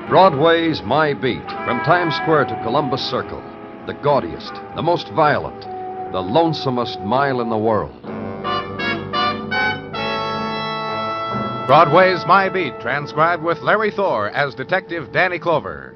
Broadway's My Beat, from Times Square to Columbus Circle. The gaudiest, the most violent, the lonesomest mile in the world. Broadway's My Beat, transcribed with Larry Thor as Detective Danny Clover.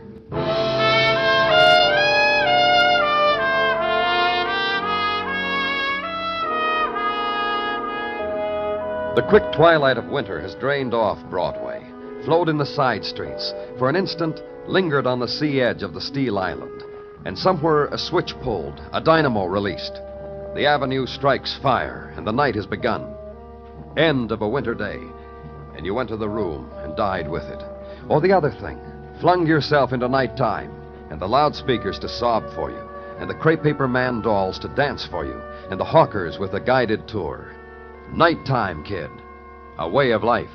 The quick twilight of winter has drained off Broadway, flowed in the side streets, for an instant lingered on the sea edge of the steel island, and somewhere a switch pulled, a dynamo released. The avenue strikes fire, and the night has begun. End of a winter day, and you went to the room and died with it. Or the other thing, flung yourself into nighttime, and the loudspeakers to sob for you, and the crepe paper man dolls to dance for you, and the hawkers with the guided tour. Nighttime, kid. A way of life.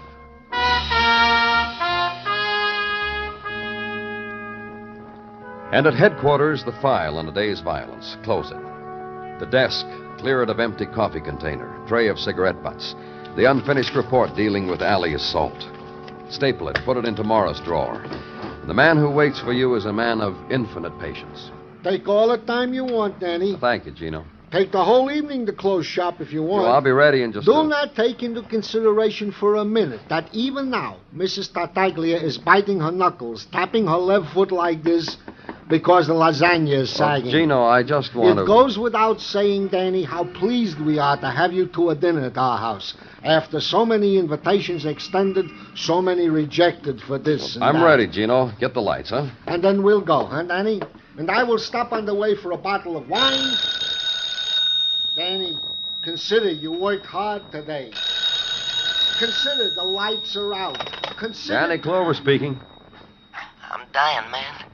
And at headquarters, the file on a day's violence. Close it. The desk, clear it of empty coffee container, tray of cigarette butts. The unfinished report dealing with alley assault. Staple it, put it in tomorrow's drawer. The man who waits for you is a man of infinite patience. Take all the time you want, Danny. Thank you, Gino. Take the whole evening to close shop if you want. Well, I'll be ready in just Do not take into consideration for a minute that even now, Mrs. Tartaglia is biting her knuckles, tapping her left foot like this because the lasagna is sagging. Gino, I just want to... It goes without saying, Danny, how pleased we are to have you to a dinner at our house. After so many invitations extended, so many rejected for this and I'm that. ready, Gino. Get the lights, huh? And then we'll go, huh, Danny? And I will stop on the way for a bottle of wine. Danny, consider you worked hard today. Consider the lights are out. Consider... Danny Clover speaking. I'm dying, man.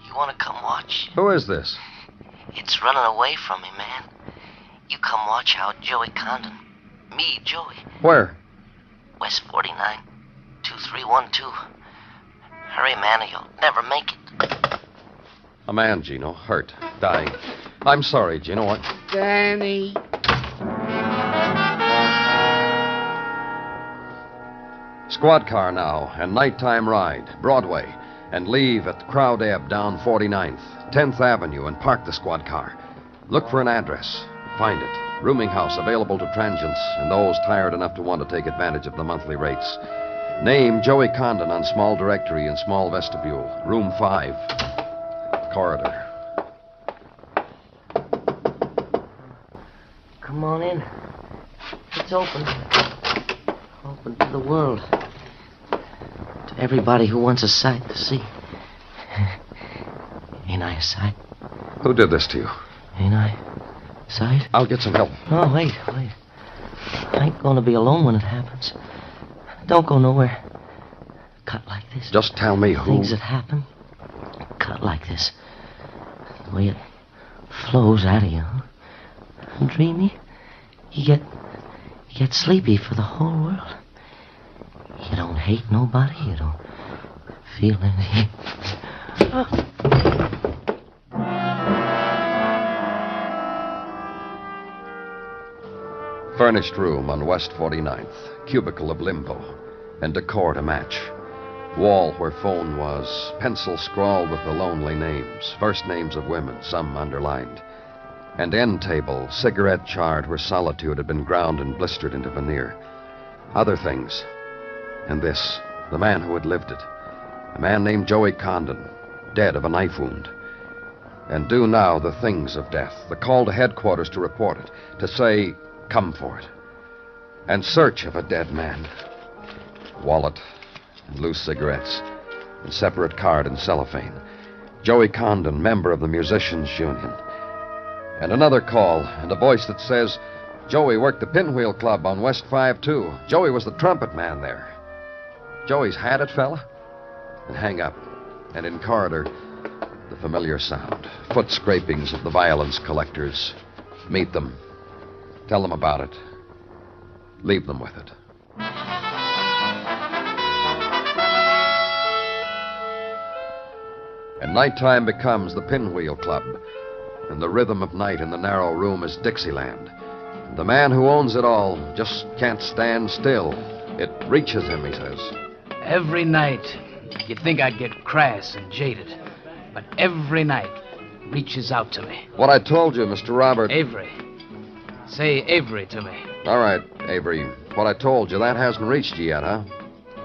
You want to come watch? Who is this? It's running away from me, man. You come watch how Joey Condon. Me, Joey. Where? West 49, 2312. Hurry, man, or you'll never make it. A man, Gino, hurt, dying. I'm sorry, Gino. What? Danny. Squad car now, and nighttime ride, Broadway, and leave at Crowd Ebb down 49th, 10th Avenue, and park the squad car. Look for an address. Find it. Rooming house available to transients and those tired enough to want to take advantage of the monthly rates. Name Joey Condon on small directory in small vestibule, room 5. Corridor. Come on in. It's open. Open to the world. To everybody who wants a sight to see. Ain't I a sight? Who did this to you? Ain't I a sight? I'll get some help. Oh, wait. I ain't gonna be alone when it happens. Don't go nowhere. Cut like this. Just tell me who... Things that happen. Cut like this. The way it flows out of you, huh? Dreamy. You get sleepy for the whole world. You don't hate nobody. You don't feel any... Furnished room on West 49th. Cubicle of limbo. And decor to match. Wall where phone was. Pencil scrawled with the lonely names. First names of women, some underlined. And end table, cigarette charred where solitude had been ground and blistered into veneer. Other things. And this, the man who had lived it. A man named Joey Condon, dead of a knife wound. And due now the things of death, the call to headquarters to report it, to say, come for it. And search of a dead man. Wallet, and loose cigarettes, and separate card and cellophane. Joey Condon, member of the Musicians' Union. And another call, and a voice that says, Joey worked the Pinwheel Club on West 5-2. Joey was the trumpet man there. Joey's had it, fella? And hang up. And in corridor, the familiar sound. Foot scrapings of the violence collectors. Meet them. Tell them about it. Leave them with it. And nighttime becomes the Pinwheel Club. And the rhythm of night in the narrow room is Dixieland. The man who owns it all just can't stand still. It reaches him, he says. Every night, You'd think I'd get crass and jaded. But every night reaches out to me. What I told you, Mr. Robert. Avery. Say Avery to me. All right, Avery. What I told you, that hasn't reached you yet, huh?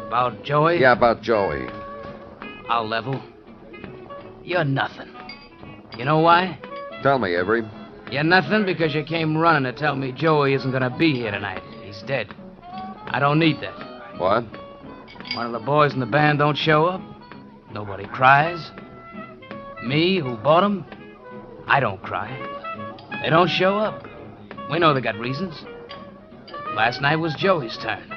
About Joey? Yeah, about Joey. I'll level. You're nothing. You know why? Tell me, Avery. You're nothing because you came running to tell me Joey isn't going to be here tonight. He's dead. I don't need that. What? One of the boys in the band don't show up. Nobody cries. Me, who bought him, I don't cry. They don't show up. We know they got reasons. Last night was Joey's turn.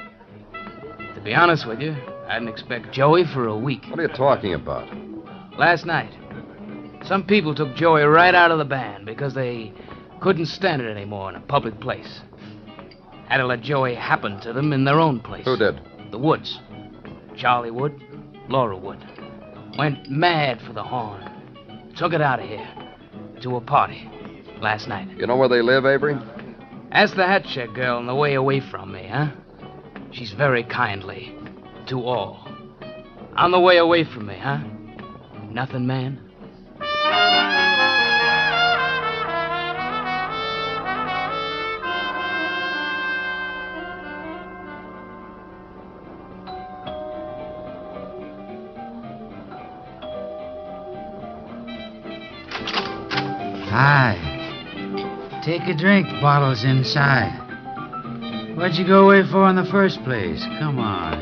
To be honest with you, I didn't expect Joey for a week. What are you talking about? Last night, some people took Joey right out of the band because they couldn't stand it anymore in a public place. Had to let Joey happen to them in their own place. Who did? The Woods. Charlie Wood, Laura Wood. Went mad for the horn. Took it out of here to a party last night. You know where they live, Avery? Ask the hat check girl on the way away from me, huh? She's very kindly to all. On the way away from me, huh? Nothing, man? Hi. Take a drink. Bottle's inside. What'd you go away for in the first place? Come on.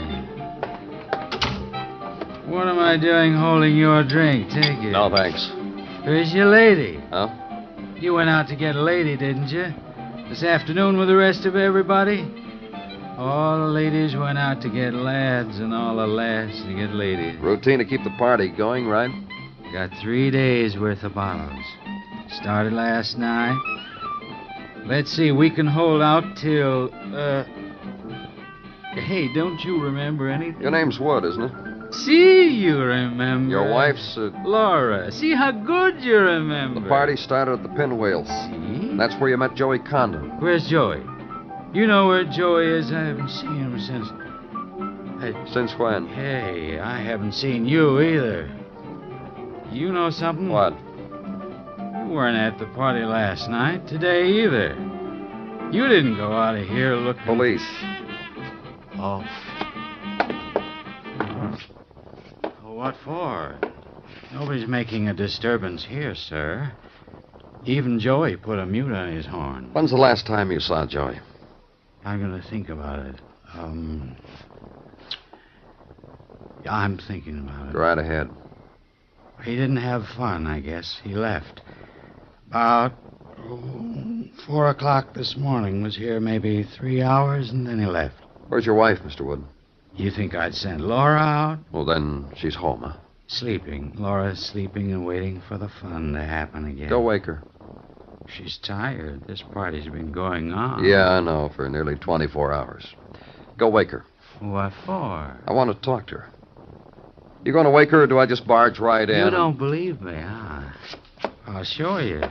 What am I doing holding your drink? Take it. No, thanks. Where's your lady? Huh? You went out to get a lady, didn't you? This afternoon with the rest of everybody? All the ladies went out to get lads and all the lads to get ladies. Routine to keep the party going, right? Got 3 days worth of bottles. Started last night. Let's see, we can hold out till, Hey, don't you remember anything? Your name's Wood, isn't it? See, you remember. Your wife's, Laura. See how good you remember. The party started at the Pinwheel. See? That's where you met Joey Condon. Where's Joey? You know where Joey is? I haven't seen him since... Since when? Hey, I haven't seen you either. You know something? What? You weren't at the party last night, today either. You didn't go out of here looking... Police. Oh. What for? Nobody's making a disturbance here, sir. Even Joey put a mute on his horn. When's the last time you saw Joey? I'm going to think about it. I'm thinking about it. Go right ahead. He didn't have fun, I guess. He left. About 4 o'clock this morning. Was here maybe 3 hours, and then he left. Where's your wife, Mr. Wood? You think I'd send Laura out? Well, then she's home, huh? Sleeping. Laura's sleeping and waiting for the fun to happen again. Go wake her. She's tired. This party's been going on. Yeah, I know, for nearly 24 hours. Go wake her. What for? I want to talk to her. You going to wake her, or do I just barge right in? You don't believe me, huh? I'll show you.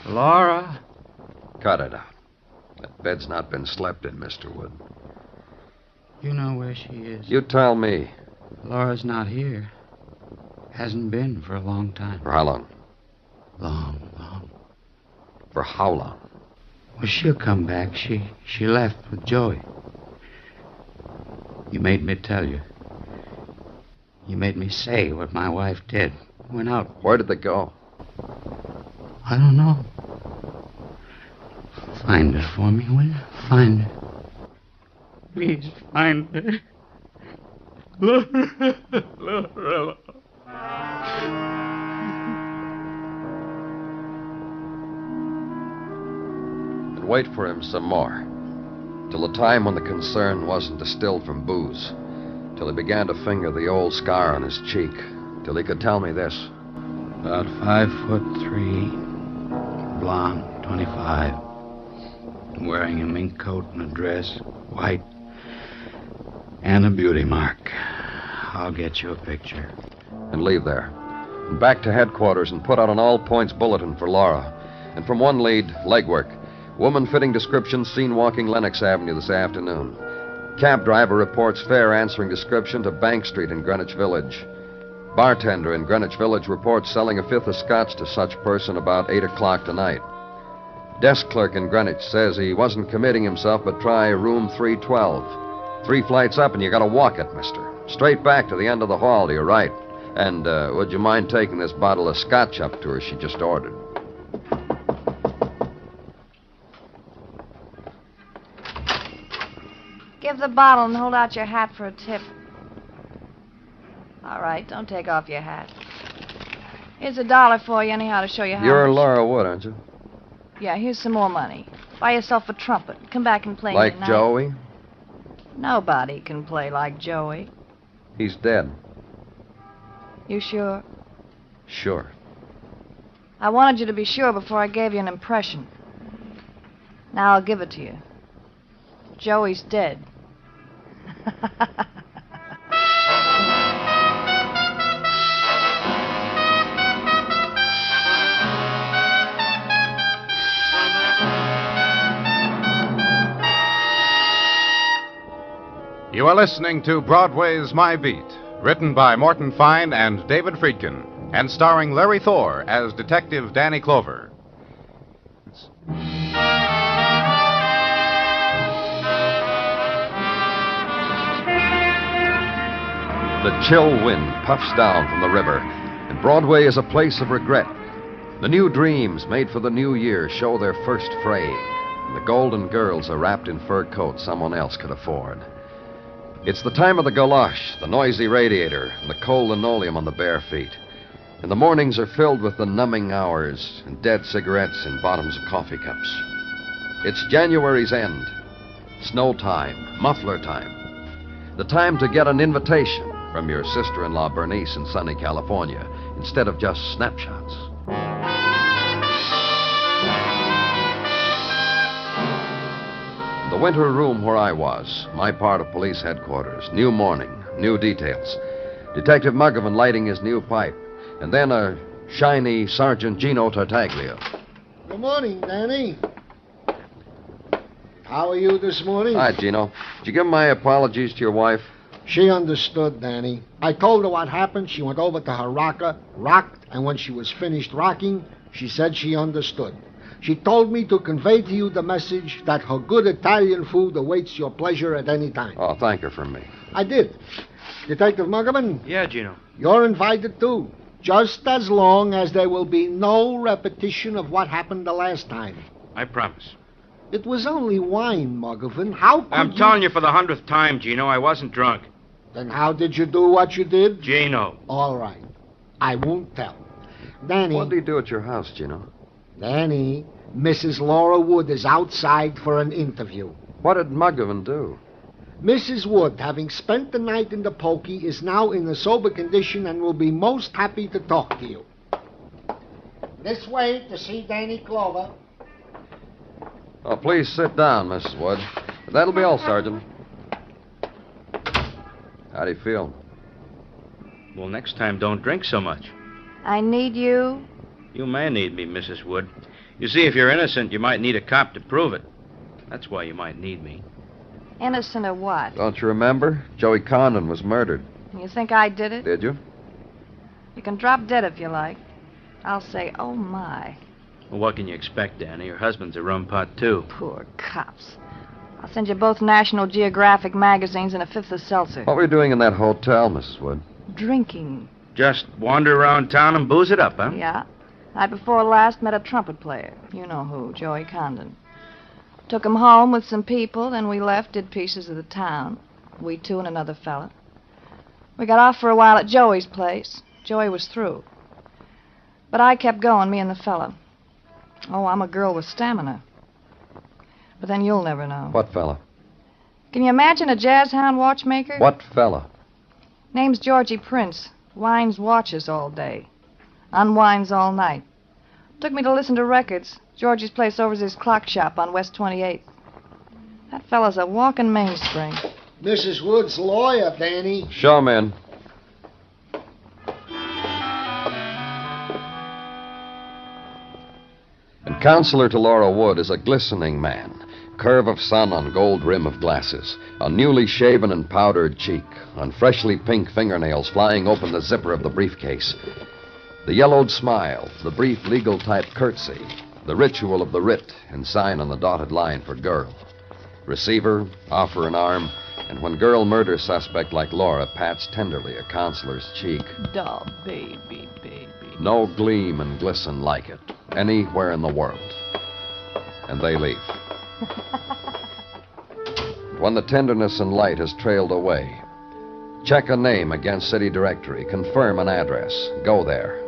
Laura? Cut it out. That bed's not been slept in, Mr. Wood. You know where she is. You tell me. Laura's not here. Hasn't been for a long time. For how long? Long. For how long? Well, she'll come back. She left with Joey. You made me tell you. You made me say what my wife did. Went out. Where did they go? I don't know. Find her for me, will you? Find her. Please find her. Laura. And wait for him some more. Till the time when the concern wasn't distilled from booze. Till he began to finger the old scar on his cheek. Till he could tell me this. About 5'3", blonde, 25. Wearing a mink coat and a dress, white, and a beauty mark. I'll get you a picture. And leave there. And back to headquarters and put out an all-points bulletin for Laura. And from one lead, legwork. Woman fitting description seen walking Lenox Avenue this afternoon. Cab driver reports fare answering description to Bank Street in Greenwich Village. Bartender in Greenwich Village reports selling a fifth of scotch to such person about 8 o'clock tonight. Desk clerk in Greenwich says he wasn't committing himself, but try room 312. 3 flights up and you gotta walk it, mister. Straight back to the end of the hall to your right. And would you mind taking this bottle of scotch up to her she just ordered? Give the bottle and hold out your hat for a tip. All right, don't take off your hat. Here's $1 for you anyhow to show you how You're much. Laura Wood, aren't you? Yeah, here's some more money. Buy yourself a trumpet. Come back and play me Like tonight. Joey? Nobody can play like Joey. He's dead. You sure? Sure. I wanted you to be sure before I gave you an impression. Now I'll give it to you. Joey's dead. You are listening to Broadway's My Beat, written by Morton Fine and David Friedkin, and starring Larry Thor as Detective Danny Clover. The chill wind puffs down from the river, and Broadway is a place of regret. The new dreams made for the new year show their first fray, and the golden girls are wrapped in fur coats someone else could afford. It's the time of the galoche, the noisy radiator, and the cold linoleum on the bare feet. And the mornings are filled with the numbing hours and dead cigarettes in bottoms of coffee cups. It's January's end. Snow time, muffler time. The time to get an invitation from your sister-in-law Bernice in sunny California instead of just snapshots. The winter room where I was, my part of police headquarters, new morning, new details. Detective Muggavan lighting his new pipe, and then a shiny Sergeant Gino Tartaglia. Good morning, Danny. How are you this morning? Hi, Gino. Did you give my apologies to your wife? She understood, Danny. I told her what happened. She went over to her rocker, rocked, and when she was finished rocking, she said she understood. She told me to convey to you the message that her good Italian food awaits your pleasure at any time. Oh, thank her for me. I did. Detective Muggavan, Yeah, Gino. you're invited too. Just as long as there will be no repetition of what happened the last time. I promise. It was only wine, Muggavan. How could I'm telling you for the 100th time, Gino, I wasn't drunk. Then how did you do what you did? Gino. All right. I won't tell. Danny. What did he do at your house, Gino? Danny, Mrs. Laura Wood is outside for an interview. What did Muggavan do? Mrs. Wood, having spent the night in the pokey, is now in a sober condition and will be most happy to talk to you. This way to see Danny Clover. Oh, please sit down, Mrs. Wood. That'll be all, Sergeant. How do you feel? Well, next time, don't drink so much. I need you. You may need me, Mrs. Wood. You see, if you're innocent, you might need a cop to prove it. That's why you might need me. Innocent of what? Don't you remember? Joey Condon was murdered. You think I did it? Did you? You can drop dead if you like. I'll say, oh, my. Well, what can you expect, Danny? Your husband's a rum pot, too. Poor cops. I'll send you both National Geographic magazines and a fifth of seltzer. What were you doing in that hotel, Mrs. Wood? Drinking. Just wander around town and booze it up, huh? Yeah. Night before last, met a trumpet player. You know who, Joey Condon. Took him home with some people, then we left, did pieces of the town. We two and another fella. We got off for a while at Joey's place. Joey was through. But I kept going, me and the fella. Oh, I'm a girl with stamina. But then you'll never know. What fella? Can you imagine a jazz hound watchmaker? What fella? Name's Georgie Prince. Winds watches all day. Unwinds all night. Took me to listen to records. Georgie's place over's his clock shop on West 28th. That fella's a walking mainspring. Mrs. Wood's lawyer, Danny. Show him in. And counselor to Laura Wood is a glistening man, Curve of sun on gold rim of glasses, on newly shaven and powdered cheek, on freshly pink fingernails flying open the zipper of the briefcase. The yellowed smile, the brief legal-type curtsy, the ritual of the writ and sign on the dotted line for girl. Receiver, offer an arm, and when girl murder suspect like Laura pats tenderly a counselor's cheek. Duh, baby, baby. No gleam and glisten like it, anywhere in the world. And they leave. When the tenderness and light has trailed away, check a name against city directory, confirm an address, go there.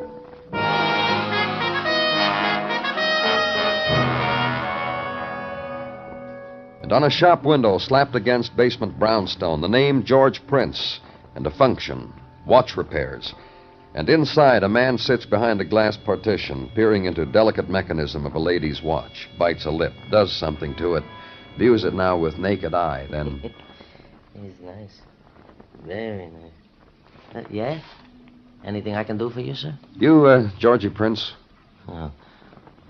And on a shop window slapped against basement brownstone, the name George Prince and a function, watch repairs. And inside, a man sits behind a glass partition, peering into delicate mechanism of a lady's watch, bites a lip, does something to it, views it now with naked eye, then... He's nice. Very nice. Yeah? Anything I can do for you, sir? You, Georgie Prince?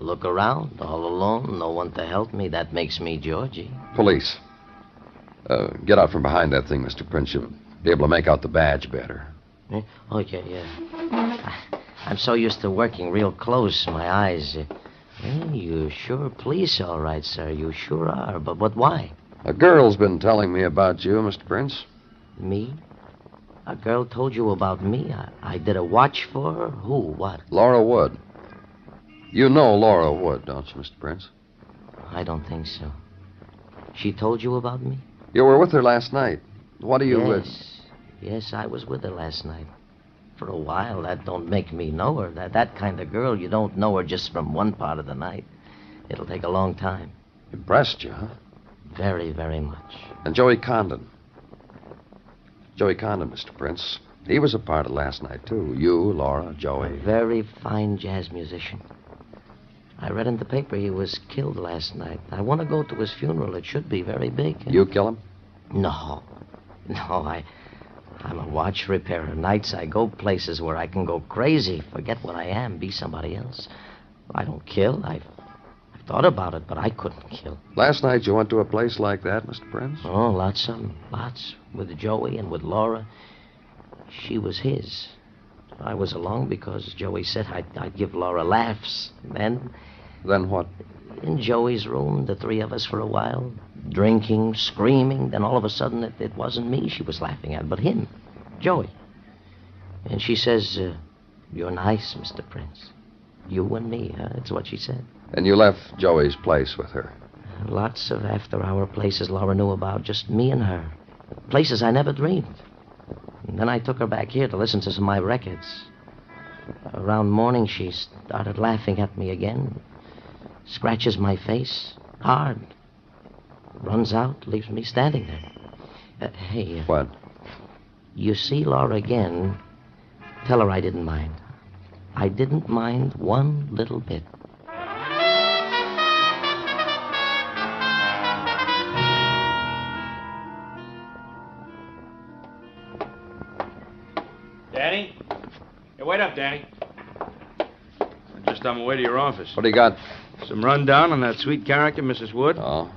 Look around, all alone, no one to help me. That makes me Georgie. Police. Get out from behind that thing, Mr. Prince. You'll be able to make out the badge better. Oh, yeah. I'm so used to working real close, my eyes. You sure police, all right, sir. You sure are. But why? A girl's been telling me about you, Mr. Prince. Me? A girl told you about me? I did a watch for her? Who? What? Laura Wood. You know Laura Wood, don't you, Mr. Prince? I don't think so. She told you about me? You were with her last night. What do you... Yes, I was with her last night. For a while, that don't make me know her. That kind of girl, you don't know her just from one part of the night. It'll take a long time. Impressed you, huh? Very, very much. And Joey Condon. Joey Condon, Mr. Prince. He was a part of last night, too. You, Laura, Joey. A very fine jazz musician. I read in the paper he was killed last night. I want to go to his funeral. It should be very big. You kill him? No, I'm a watch repairer. Nights I go places where I can go crazy, forget what I am, be somebody else. I don't kill. I've thought about it, but I couldn't kill. Last night you went to a place like that, Mr. Prince? Oh, lots of them. Lots. With Joey and with Laura. She was his. I was along because Joey said I'd give Laura laughs. Then what? In Joey's room, the three of us for a while, drinking, screaming. Then all of a sudden, it wasn't me she was laughing at, but him, Joey. And she says, you're nice, Mr. Prince. You and me, huh? That's what she said. And you left Joey's place with her? Lots of after-hour places Laura knew about, just me and her. Places I never dreamed. And then I took her back here to listen to some of my records. Around morning, she started laughing at me again. Scratches my face, hard. Runs out, leaves me standing there. Hey. What? You see Laura again, tell her I didn't mind. I didn't mind one little bit. Danny? Hey, wait up, Danny. I'm just on my way to your office. What do you got? Some rundown on that sweet character, Mrs. Wood. Oh.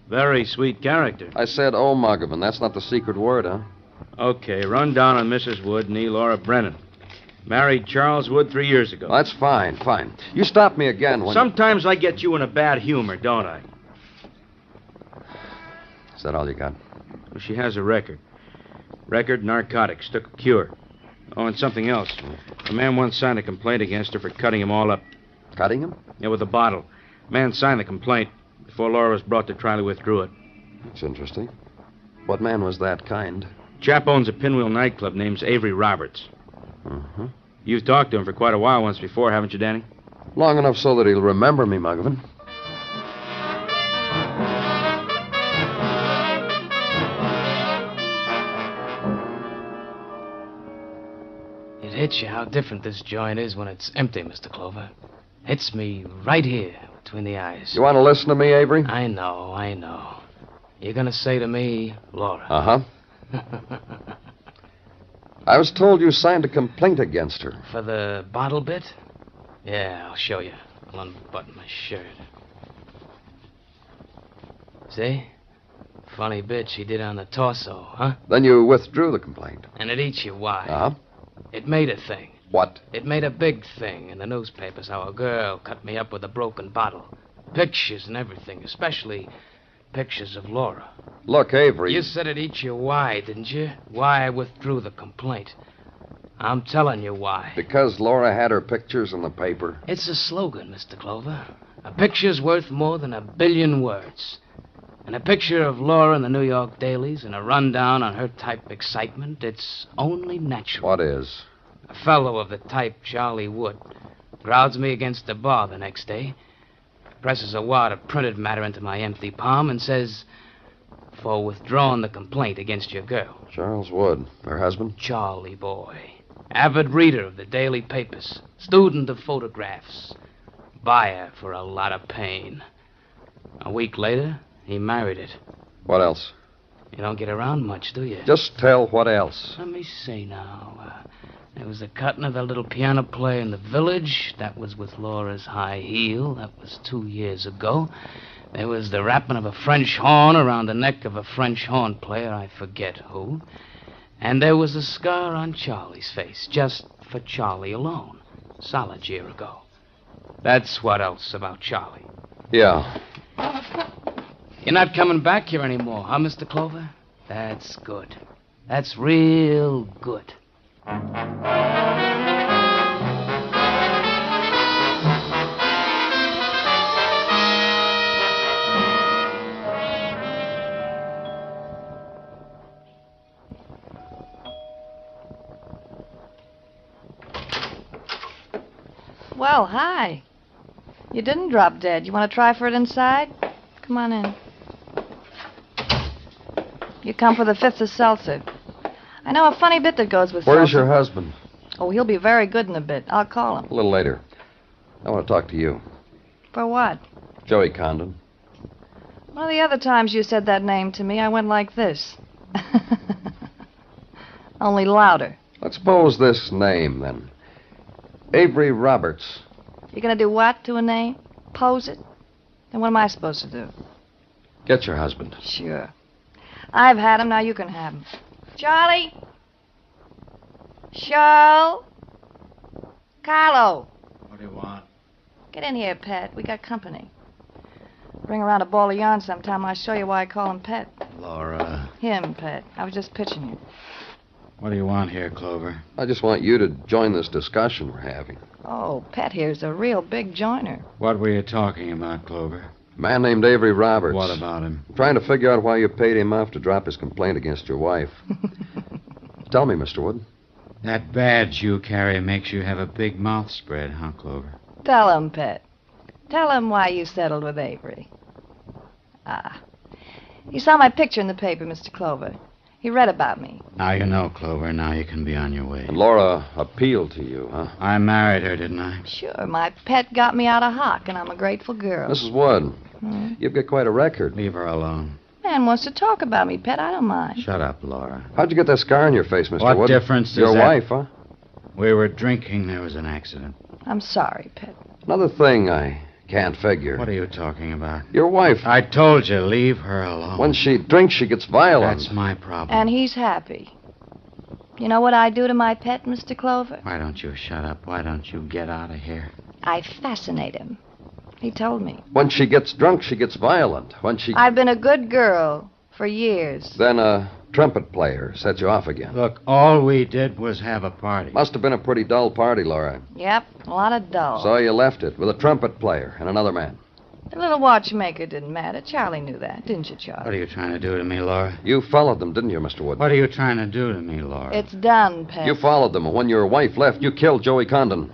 Very sweet character. I said, oh, Muggavan. That's not the secret word, huh? Okay, rundown on Mrs. Wood, nee Laura Brennan. Married Charles Wood 3 years ago. That's fine, fine. You stop me again when... Sometimes I get you in a bad humor, don't I? Is that all you got? Well, she has a record. Record, narcotics, took a cure. Oh, and something else. A man once signed a complaint against her for cutting him all up. Cutting him? Yeah, with a bottle. Man signed the complaint. Before Laura was brought to trial, he withdrew it. That's interesting. What man was that kind? Chap owns a pinwheel nightclub named Avery Roberts. Uh-huh. You've talked to him for quite a while once before, haven't you, Danny? Long enough so that he'll remember me, Muggavan. It hits you how different this joint is when it's empty, Mr. Clover. Hits me right here between the eyes. You want to listen to me, Avery? I know. You're going to say to me, Laura. Uh-huh. I was told you signed a complaint against her. For the bottle bit? Yeah, I'll show you. I'll unbutton my shirt. See? Funny bit she did on the torso, huh? Then you withdrew the complaint. And it eats you why. Uh-huh. It made a thing. What? It made a big thing in the newspapers how a girl cut me up with a broken bottle. Pictures and everything, especially pictures of Laura. Look, Avery. You said it eats you why, didn't you? Why I withdrew the complaint. I'm telling you why. Because Laura had her pictures in the paper. It's a slogan, Mr. Clover. A picture's worth more than 1 billion words. And a picture of Laura in the New York dailies and a rundown on her type excitement, it's only natural. What is? A fellow of the type Charlie Wood crowds me against the bar the next day, presses a wad of printed matter into my empty palm and says, for withdrawing the complaint against your girl. Charles Wood. Her husband? Charlie boy. Avid reader of the daily papers. Student of photographs. Buyer for a lot of pain. A week later, he married it. What else? You don't get around much, do you? Just tell what else. Let me see now. There was the cutting of that little piano player in the village. That was with Laura's high heel. That was 2 years ago. There was the wrapping of a French horn around the neck of a French horn player, I forget who. And there was a scar on Charlie's face, just for Charlie alone. Solid year ago. That's what else about Charlie. Yeah. You're not coming back here anymore, huh, Mr. Clover? That's good. That's real good. Well, hi. You didn't drop dead. You want to try for it inside? Come on in. You come for the fifth of seltzer. I know a funny bit that goes with Where's seltzer. your husband? Oh, he'll be very good in a bit. I'll call him. A little later. I want to talk to you. For what? Joey Condon. One of the other times you said that name to me, I went like this. Only louder. Let's pose this name, then. Avery Roberts. You gonna do what to a name? Pose it? Then what am I supposed to do? Get your husband. Sure. I've had him, now you can have him. Charlie? Charles? Carlo? What do you want? Get in here, Pet. We got company. Bring around a ball of yarn sometime. I'll show you why I call him Pet. Laura. Him, Pet. I was just pitching you. What do you want here, Clover? I just want you to join this discussion we're having. Oh, Pet here's a real big joiner. What were you talking about, Clover? A man named Avery Roberts. What about him? I'm trying to figure out why you paid him off to drop his complaint against your wife. Tell me, Mr. Wood. That badge you carry makes you have a big mouth spread, huh, Clover? Tell him, Pet. Tell him why you settled with Avery. Ah. You saw my picture in the paper, Mr. Clover. He read about me. Now you know, Clover. Now you can be on your way. And Laura appealed to you, huh? I married her, didn't I? Sure, my pet got me out of hock, and I'm a grateful girl. Mrs. Wood, you've got quite a record. Leave her alone. Man wants to talk about me, Pet. I don't mind. Shut up, Laura. How'd you get that scar on your face, Mr. What Wood? difference does Your that- wife, huh? We were drinking. There was an accident. I'm sorry, Pet. Another thing I can't figure. What are you talking about? Your wife, I told you, leave her alone. when she drinks, she gets violent. That's my problem. And he's happy. You know what I do to my pet, Mr. Clover? Why don't you shut up? Why don't you get out of here? I fascinate him. He told me. When she gets drunk, she gets violent. When she... I've been a good girl for years. Then a trumpet player set you off again. Look, all we did was have a party. Must have been a pretty dull party, Laura. Yep, a lot of dull. So you left it with a trumpet player and another man. The little watchmaker didn't matter. Charlie knew that, didn't you, Charlie? What are you trying to do to me, Laura? You followed them, didn't you, Mr. Wood? What are you trying to do to me, Laura? It's done, Pet. You followed them, and when your wife left, you killed Joey Condon.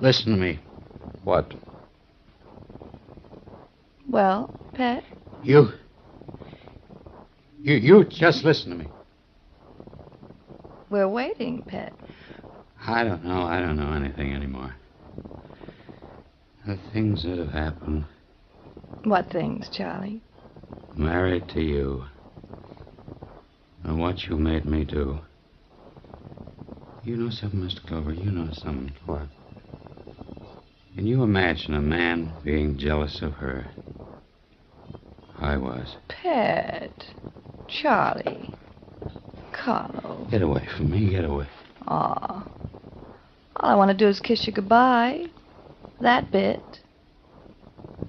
Listen to me. What? Well, Pet? You just listen to me. We're waiting, Pet. I don't know anything anymore. The things that have happened. What things, Charlie? Married to you. And what you made me do. You know something, Mr. Clover? You know something. What? Can you imagine a man being jealous of her? I was. Pet. Charlie. Carlo. Get away from me, get away. Aw. All I want to do is kiss you goodbye. That bit.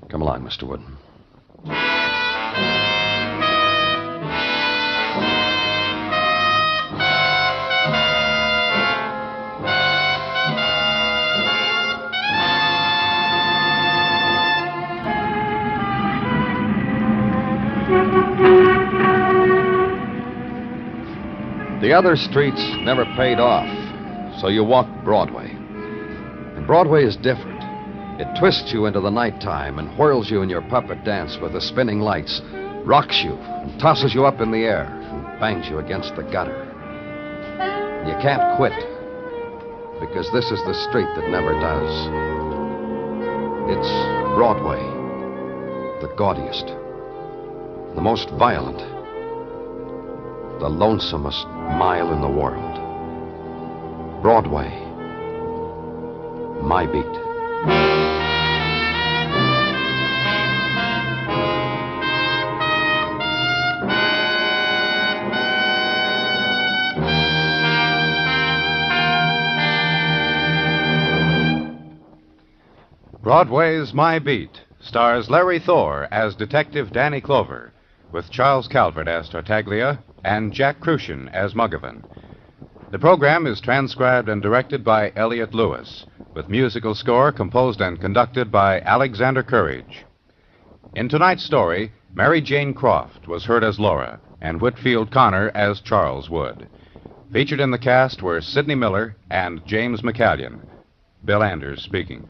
Come along, Mr. Wood. The other streets never paid off, so you walked Broadway. And Broadway is different. It twists you into the nighttime and whirls you in your puppet dance with the spinning lights, rocks you and tosses you up in the air and bangs you against the gutter. You can't quit, because this is the street that never does. It's Broadway, the gaudiest, the most violent, the lonesomest mile in the world. Broadway, my beat. Broadway's My Beat stars Larry Thor as Detective Danny Clover, with Charles Calvert as Tartaglia and Jack Crucian as Muggavan. The program is transcribed and directed by Elliott Lewis, with musical score composed and conducted by Alexander Courage. In tonight's story, Mary Jane Croft was heard as Laura, and Whitfield Connor as Charles Wood. Featured in the cast were Sidney Miller and James McCallion. Bill Anders speaking.